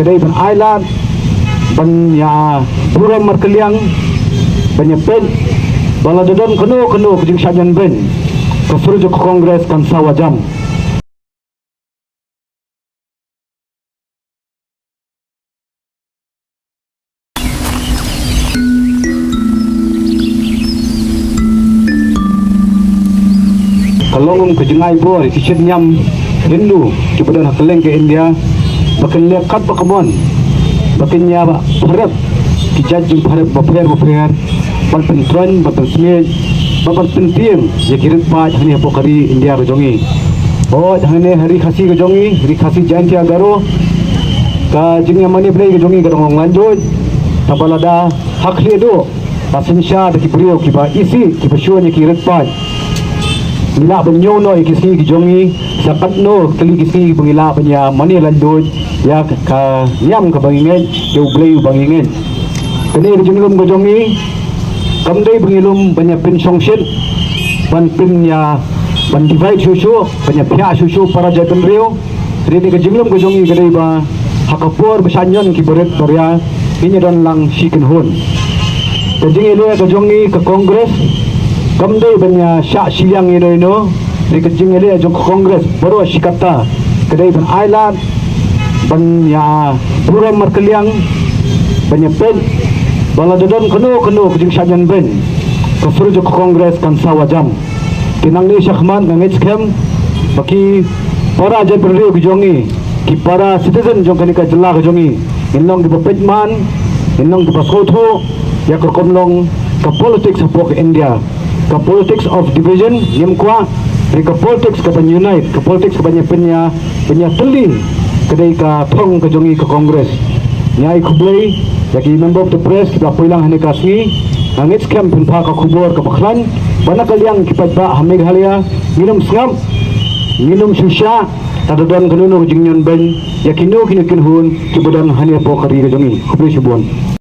kedai ban island ban ya buram markeliang ban ya pen bala dodon keno kejing sajan ben ke furjo kongres kan sawajam. Kalongum kejengai bor kishin nyam Hindu kepada keleng ke India bakin lekat bakabon bakin nya bharat kijajing bharat bapher ban pentron ban smej ban pentim ye kirit pa hani pokari India rojongi oh hane hari khasi rojongi hari khasi jainti agaro ka jingnya mani play rojongi garong lanjut tabalada hak ledo pasinsha de kibrio kiba isi kiba shone kirit pa Mila banyo no ikisi kijongi sakat no kali kisi pengila penya mani landut ya ka yam ka bangingen yo blay bangingen kani rijungum gojongi kamdai bangilum banya pin songshin ban pin ya ban divide susu banya pya susu para jatan rio rini ka jinglum gojongi gadai ba hakapor besanyon ki boret borya ini don lang siken hun kajing ile gojongi ke kongres kamdai banya syak siang ini no di kejing ele jong kongres baru sikata kedai ban island ban ya buram markeliang banya pen bala dodon keno kejing sajan ben ke furjo kongres kan sawajam tinang ni syahman ngangit skem baki para jan berdiri kejongi ki para citizen jong kanika jelah kejongi inong di pepetman inong di paskoto ya kerkomlong ke politik sapok India ke politics of division yang kuat ke politics ke unite ke politics ke banyak penya teli kedai ka thong ke jongi ke kongres nyai kublai yaki member of the press kita pulang hani kasmi angit scam pinpa ka kubor ke bakhlan bana kaliang kipatba hameghalaya minum sngam minum susha tadadon kanunu jingyon ben yakino kinikin hun kibadan hani pokari ke jongi kublai subon.